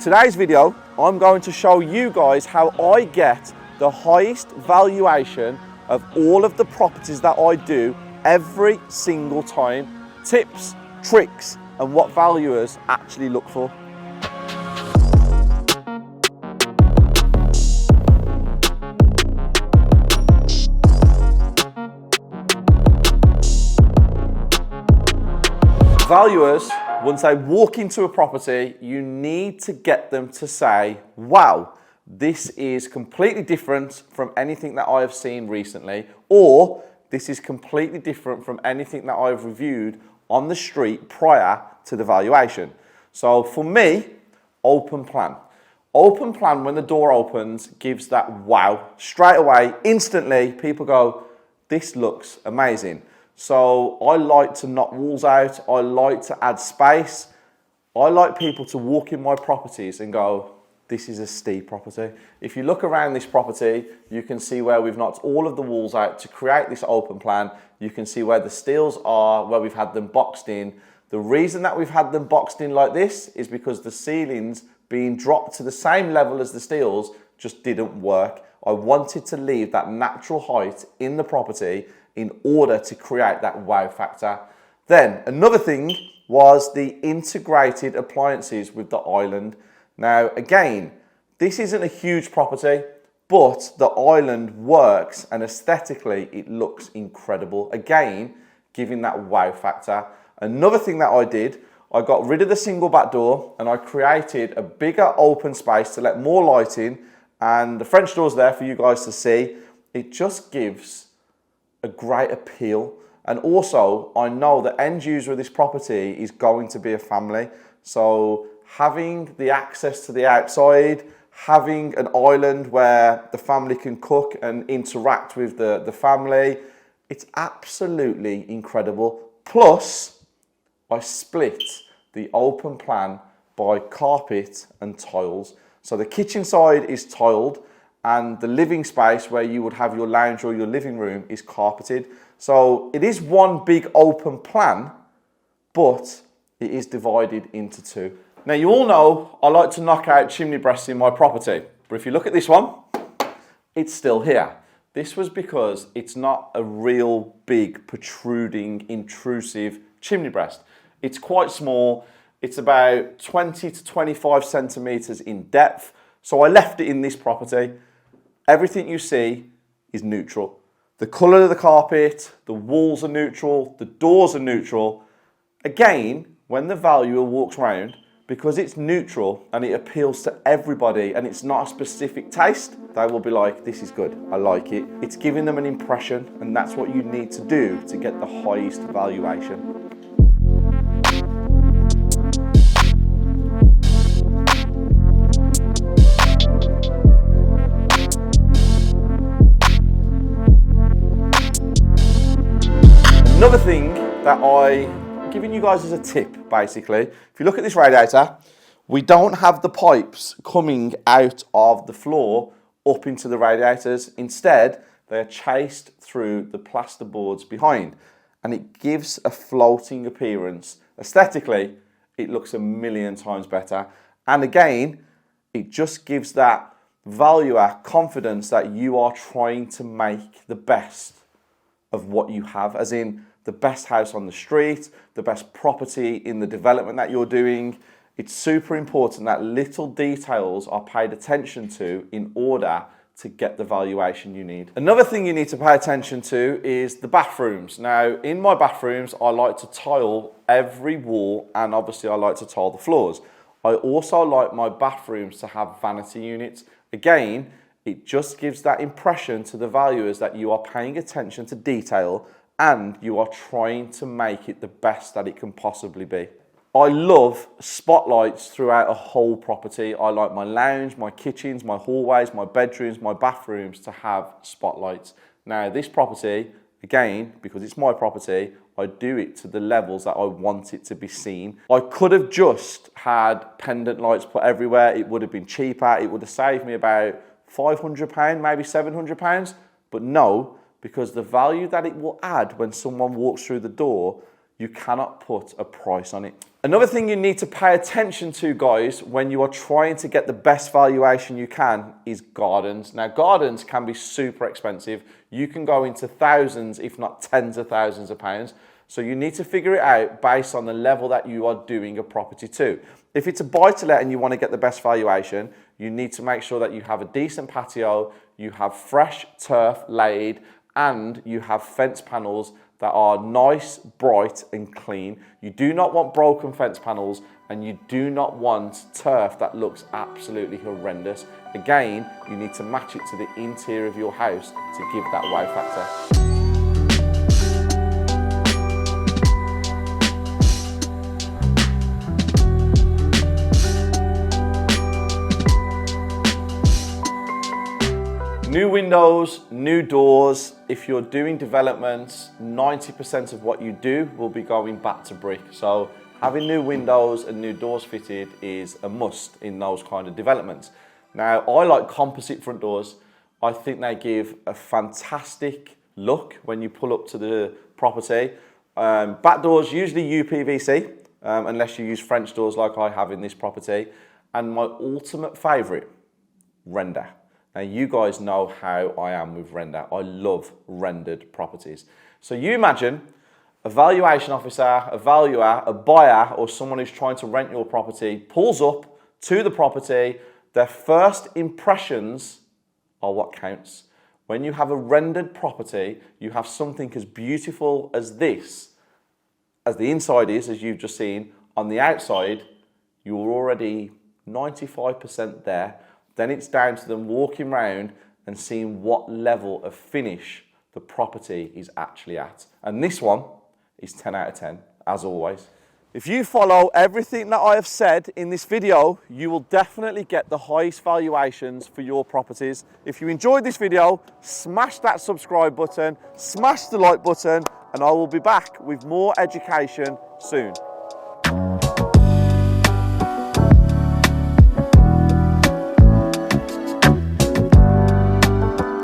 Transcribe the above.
Today's video, I'm going to show you guys how I get the highest valuation of all of the properties that I do every single time. Tips, tricks, and what valuers actually look for. Valuers, once they walk into a property, you need to get them to say, wow, this is completely different from anything that I have seen recently, or this is completely different from anything that I've reviewed on the street prior to the valuation. So for me, open plan. Open plan, when the door opens, gives that wow. Straight away, instantly, people go, this looks amazing. So I like to knock walls out. I like to add space. I like people to walk in my properties and go, this is a steep property. If you look around this property, you can see where we've knocked all of the walls out to create this open plan. You can see where the steels are, where we've had them boxed in. The reason that we've had them boxed in like this is because the ceilings being dropped to the same level as the steels just didn't work. I wanted to leave that natural height in the property in order to create that wow factor. Then another thing was the integrated appliances with the island. Now again, this isn't a huge property, but the island works and aesthetically it looks incredible. Again, giving that wow factor. Another thing that I did, I got rid of the single back door and I created a bigger open space to let more light in, and the French door's there for you guys to see. It just gives a great appeal. And also, I know the end user of this property is going to be a family. So having the access to the outside, having an island where the family can cook and interact with the family, it's absolutely incredible. Plus, I split the open plan by carpet and tiles. So the kitchen side is tiled, and the living space where you would have your lounge or your living room is carpeted. So it is one big open plan, but it is divided into two. Now you all know I like to knock out chimney breasts in my property, but if you look at this one, it's still here. This was because it's not a real big, protruding, intrusive chimney breast. It's quite small. It's about 20 to 25 centimeters in depth. So I left it in this property. Everything you see is neutral. The colour of the carpet, the walls are neutral, the doors are neutral. Again, when the valuer walks around, because it's neutral and it appeals to everybody and it's not a specific taste, they will be like, this is good, I like it. It's giving them an impression, and that's what you need to do to get the highest valuation. Another thing that I'm giving you guys as a tip, basically, if you look at this radiator, we don't have the pipes coming out of the floor up into the radiators. Instead, they're chased through the plasterboards behind, and it gives a floating appearance. Aesthetically, it looks a million times better. And again, it just gives that valuer confidence that you are trying to make the best of what you have, as in the best house on the street, the best property in the development that you're doing. It's super important that little details are paid attention to in order to get the valuation you need. Another thing you need to pay attention to is the bathrooms. Now, in my bathrooms, I like to tile every wall, and obviously I like to tile the floors. I also like my bathrooms to have vanity units. Again, it just gives that impression to the valuers that you are paying attention to detail and you are trying to make it the best that it can possibly be. I love spotlights throughout a whole property. I like my lounge, my kitchens, my hallways, my bedrooms, my bathrooms to have spotlights. Now this property, again, because it's my property, I do it to the levels that I want it to be seen. I could have just had pendant lights put everywhere. It would have been cheaper. It would have saved me about £500, maybe £700, but no, because the value that it will add when someone walks through the door, you cannot put a price on it. Another thing you need to pay attention to, guys, when you are trying to get the best valuation you can is gardens. Now, gardens can be super expensive. You can go into thousands, if not tens of thousands of pounds. So you need to figure it out based on the level that you are doing a property to. If it's a buy-to-let and you want to get the best valuation, you need to make sure that you have a decent patio, you have fresh turf laid, and you have fence panels that are nice, bright, and clean. You do not want broken fence panels, and you do not want turf that looks absolutely horrendous. Again, you need to match it to the interior of your house to give that wow factor. New windows, new doors. If you're doing developments, 90% of what you do will be going back to brick. So having new windows and new doors fitted is a must in those kind of developments. Now, I like composite front doors. I think they give a fantastic look when you pull up to the property. Back doors, usually UPVC, unless you use French doors like I have in this property. And my ultimate favorite, render. Now, you guys know how I am with render. I love rendered properties. So you imagine a valuation officer, a valuer, a buyer, or someone who's trying to rent your property pulls up to the property. Their first impressions are what counts. When you have a rendered property, you have something as beautiful as this, as the inside is, as you've just seen. On the outside, you're already 95% there. Then it's down to them walking around and seeing what level of finish the property is actually at. And this one is 10 out of 10, as always. If you follow everything that I have said in this video, you will definitely get the highest valuations for your properties. If you enjoyed this video, smash that subscribe button, smash the like button, and I will be back with more education soon.